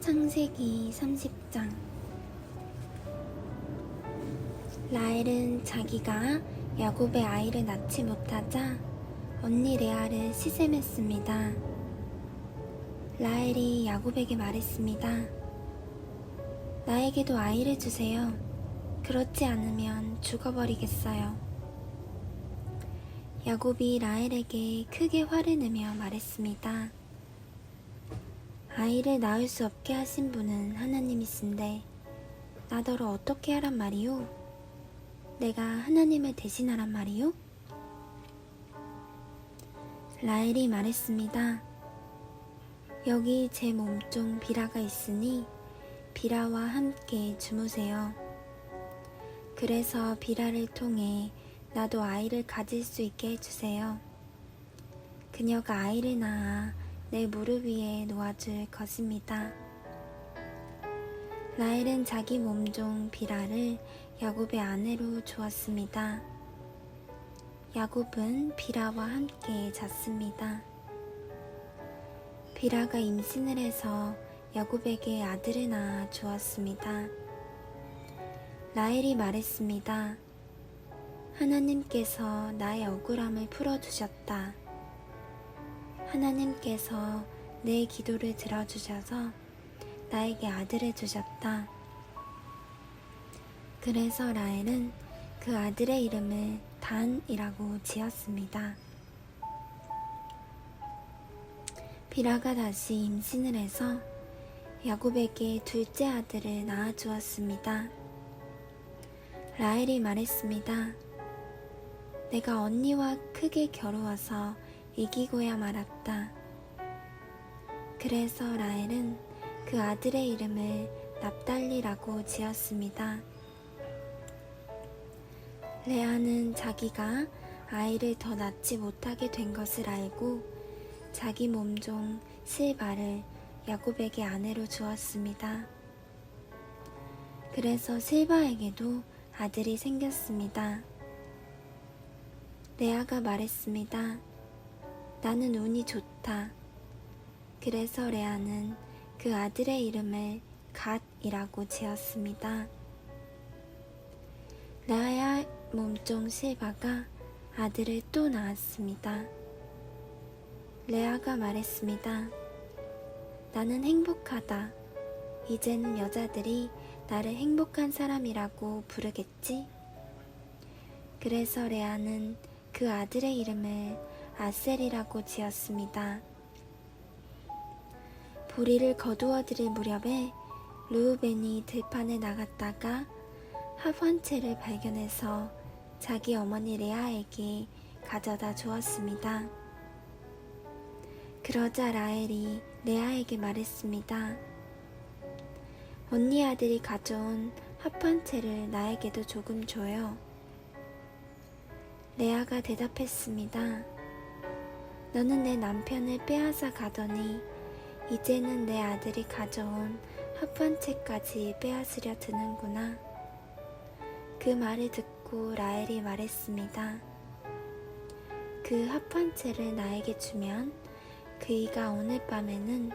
창세기 30장. 라헬은 자기가 야곱의 아이를 낳지 못하자 언니 레아를 시샘했습니다. 라헬이 야곱에게 말했습니다. 나에게도 아이를 주세요. 그렇지 않으면 죽어버리겠어요. 야곱이 라헬에게 크게 화를 내며 말했습니다. 아이를 낳을 수 없게 하신 분은 하나님이신데 나더러 어떻게 하란 말이오? 내가 하나님을 대신하란 말이오? 라헬이 말했습니다. 여기 제 몸종 비라가 있으니 비라와 함께 주무세요. 그래서 비라를 통해 나도 아이를 가질 수 있게 해주세요. 그녀가 아이를 낳아 내 무릎 위에 놓아줄 것입니다. 라헬은 자기 몸종 비라를 야곱의 아내로 주었습니다. 야곱은 비라와 함께 잤습니다. 비라가 임신을 해서 야곱에게 아들을 낳아 주었습니다. 라헬이 말했습니다. 하나님께서 나의 억울함을 풀어주셨다. 하나님께서 내 기도를 들어주셔서 나에게 아들을 주셨다. 그래서 라헬은 그 아들의 이름을 단이라고 지었습니다. 비라가 다시 임신을 해서 야곱에게 둘째 아들을 낳아주었습니다. 라헬이 말했습니다. 내가 언니와 크게 겨루어서 이기고야 말았다. 그래서 라헬은 그 아들의 이름을 납달리라고 지었습니다. 레아는 자기가 아이를 더 낳지 못하게 된 것을 알고 자기 몸종 실바를 야곱에게 아내로 주었습니다. 그래서 실바에게도 아들이 생겼습니다. 레아가 말했습니다. 나는 운이 좋다. 그래서 레아는 그 아들의 이름을 갓이라고 지었습니다. 레아의 몸종 실바가 아들을 또 낳았습니다. 레아가 말했습니다. 나는 행복하다. 이제는 여자들이 나를 행복한 사람이라고 부르겠지? 그래서 레아는 그 아들의 이름을 아셀이라고 지었습니다. 보리를 거두어 들일 무렵에 르우벤이 들판에 나갔다가 합환채를 발견해서 자기 어머니 레아에게 가져다 주었습니다. 그러자 라헬이 레아에게 말했습니다. 언니 아들이 가져온 합환채를 나에게도 조금 줘요. 레아가 대답했습니다. 너는 내 남편을 빼앗아 가더니 이제는 내 아들이 가져온 합환채까지 빼앗으려 드는구나. 그 말을 듣고 라헬이 말했습니다. 그 합환채를 나에게 주면 그이가 오늘 밤에는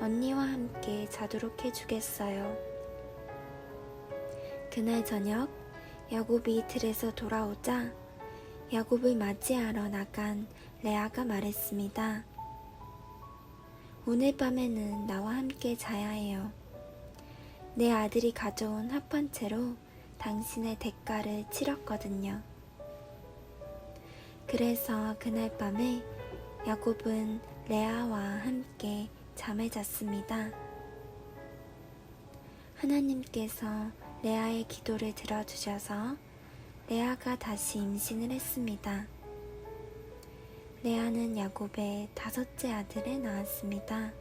언니와 함께 자도록 해주겠어요. 그날 저녁 야곱이 들에서 돌아오자 야곱을 맞이하러 나간 레아가 말했습니다. 오늘 밤에는 나와 함께 자야 해요. 내 아들이 가져온 합환채로 당신의 대가를 치렀거든요. 그래서 그날 밤에 야곱은 레아와 함께 잠을 잤습니다. 하나님께서 레아의 기도를 들어주셔서 레아가 다시 임신을 했습니다. 레아는 야곱의 5째 아들을 낳았습니다.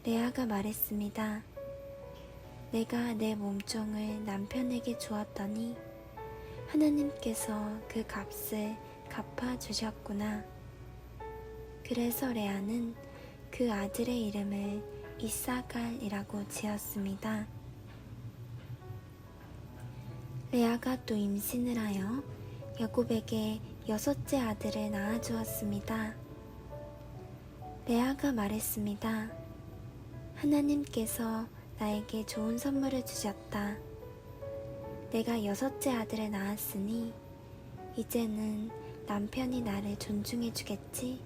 레아가 말했습니다. 내가 내 몸종을 남편에게 주었더니 하나님께서 그 값을 갚아주셨구나. 그래서 레아는 그 아들의 이름을 이사갈이라고 지었습니다. 레아가 또 임신을 하여 야곱에게 6째 아들을 낳아주었습니다. 레아가 말했습니다. 하나님께서 나에게 좋은 선물을 주셨다. 내가 6째 아들을 낳았으니 이제는 남편이 나를 존중해 주겠지.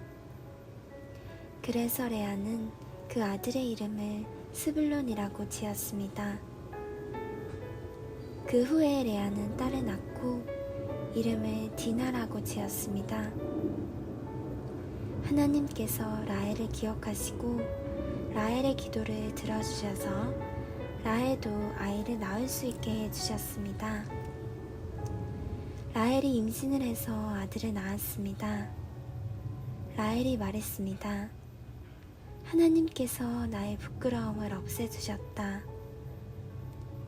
그래서 레아는 그 아들의 이름을 스불론이라고 지었습니다. 그 후에 레아는 딸을 낳고 이름을 디나라고 지었습니다. 하나님께서 라헬을 기억하시고 라헬의 기도를 들어주셔서 라헬도 아이를 낳을 수 있게 해주셨습니다. 라헬이 임신을 해서 아들을 낳았습니다. 라헬이 말했습니다. 하나님께서 나의 부끄러움을 없애주셨다.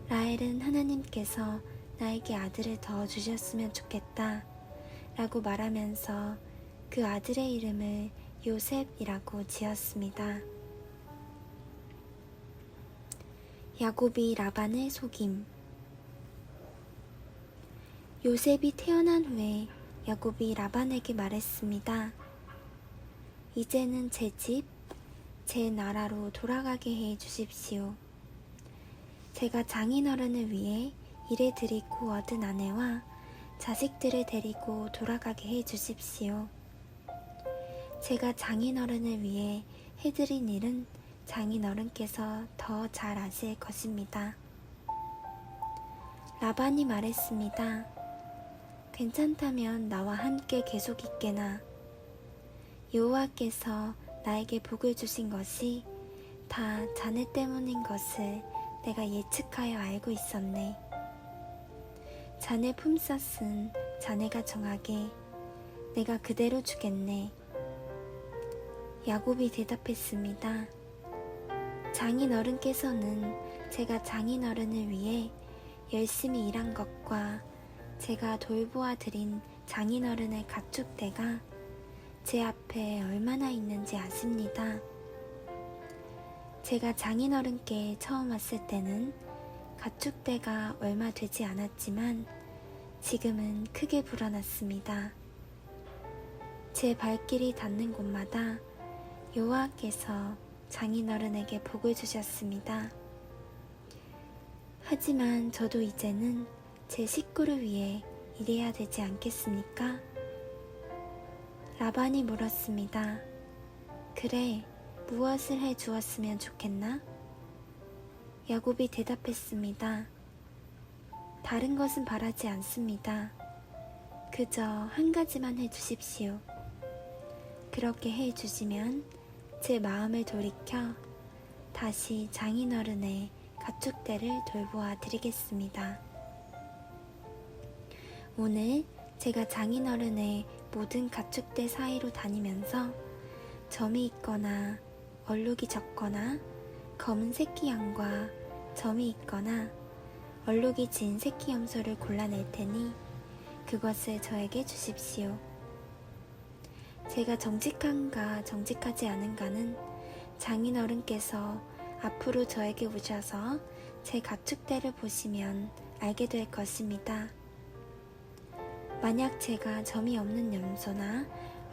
라헬은 하나님께서 나에게 아들을 더 주셨으면 좋겠다 라고 말하면서 그 아들의 이름을 요셉이라고 지었습니다. 야곱이 라반을 속임. 요셉이 태어난 후에 야곱이 라반에게 말했습니다. 이제는 제 집, 제 나라로 돌아가게 해 주십시오. 제가 장인어른을 위해 일해 드리고 얻은 아내와 자식들을 데리고 돌아가게 해 주십시오. 제가 장인어른을 위해 해드린 일은 장인어른께서 더 잘 아실 것입니다. 라반이 말했습니다. 괜찮다면 나와 함께 계속 있게나. 여호와께서 나에게 복을 주신 것이 다 자네 때문인 것을 내가 예측하여 알고 있었네. 자네 품삯은 자네가 정하게 내가 그대로 주겠네. 야곱이 대답했습니다. 장인어른께서는 제가 장인어른을 위해 열심히 일한 것과 제가 돌보아 드린 장인어른의 가축대가 제 앞에 얼마나 있는지 아십니다. 제가 장인어른께 처음 왔을 때는 가축대가 얼마 되지 않았지만 지금은 크게 불어났습니다. 제 발길이 닿는 곳마다 여호와께서 장인어른에게 복을 주셨습니다. 하지만 저도 이제는 제 식구를 위해 일해야 되지 않겠습니까? 라반이 물었습니다. 그래, 무엇을 해 주었으면 좋겠나? 야곱이 대답했습니다. 다른 것은 바라지 않습니다. 그저 한 가지만 해 주십시오. 그렇게 해 주시면 제 마음을 돌이켜 다시 장인어른의 가축대를 돌보아 드리겠습니다. 오늘 제가 장인어른의 모든 가축대 사이로 다니면서 점이 있거나 얼룩이 적거나 검은 새끼 양과 점이 있거나 얼룩이 진 새끼 염소를 골라낼 테니 그것을 저에게 주십시오. 제가 정직한가 정직하지 않은가는 장인어른께서 앞으로 저에게 오셔서 제 가축대를 보시면 알게 될 것입니다. 만약 제가 점이 없는 염소나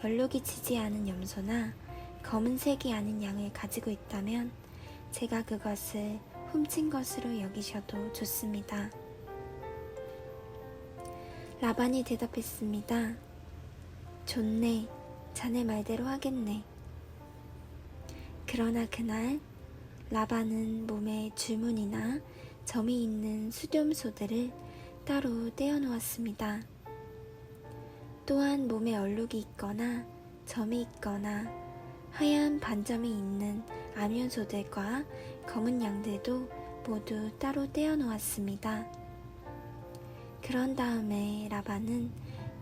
얼룩이 지지 않은 염소나 검은색이 아닌 양을 가지고 있다면 제가 그것을 훔친 것으로 여기셔도 좋습니다. 라반이 대답했습니다. 좋네, 자네 말대로 하겠네. 그러나 그날 라반은 몸에 줄무늬나 점이 있는 수렴소들을 따로 떼어놓았습니다. 또한 몸에 얼룩이 있거나 점이 있거나 하얀 반점이 있는 암연소들과 검은 양들도 모두 따로 떼어놓았습니다. 그런 다음에 라반은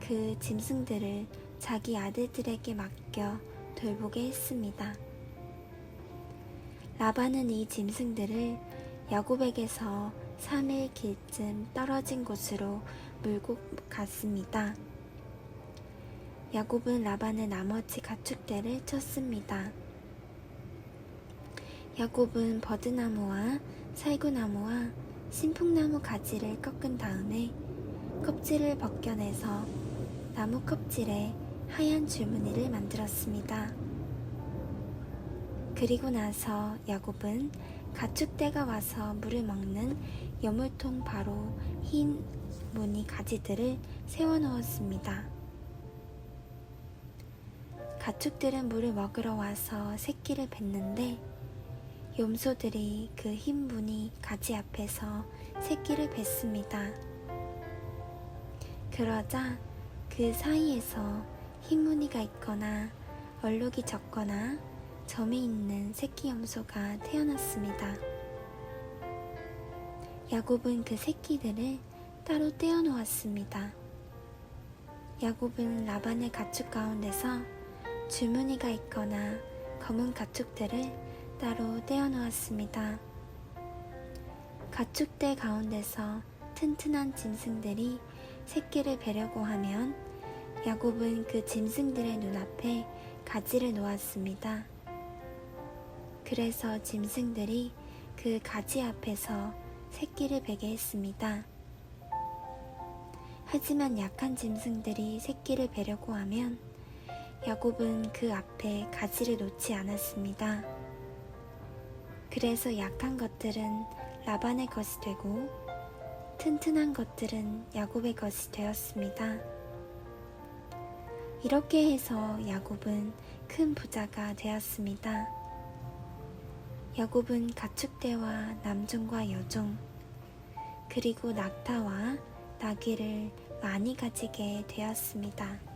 그 짐승들을 자기 아들들에게 맡겨 돌보게 했습니다. 라반은 이 짐승들을 야곱에게서 3일 길쯤 떨어진 곳으로 몰고 갔습니다. 야곱은 라반의 나머지 가축대를 쳤습니다. 야곱은 버드나무와 살구나무와 신풍나무 가지를 꺾은 다음에 껍질을 벗겨내서 나무 껍질에 하얀 줄무늬를 만들었습니다. 그리고 나서 야곱은 가축대가 와서 물을 먹는 여물통 바로 흰 무늬 가지들을 세워놓았습니다. 가축들은 물을 먹으러 와서 새끼를 뱉는데 염소들이 그 흰 무늬 가지 앞에서 새끼를 뱉습니다. 그러자 그 사이에서 흰 무늬가 있거나 얼룩이 적거나 점이 있는 새끼 염소가 태어났습니다. 야곱은 그 새끼들을 따로 떼어 놓았습니다. 야곱은 라반의 가축 가운데서 줄무늬가 있거나 검은 가축들을 따로 떼어 놓았습니다. 가축대 가운데서 튼튼한 짐승들이 새끼를 베려고 하면 야곱은 그 짐승들의 눈앞에 가지를 놓았습니다. 그래서 짐승들이 그 가지 앞에서 새끼를 베게 했습니다. 하지만 약한 짐승들이 새끼를 베려고 하면 야곱은 그 앞에 가지를 놓지 않았습니다. 그래서 약한 것들은 라반의 것이 되고 튼튼한 것들은 야곱의 것이 되었습니다. 이렇게 해서 야곱은 큰 부자가 되었습니다. 야곱은 가축대와 남종과 여종, 그리고 낙타와 나귀를 많이 가지게 되었습니다.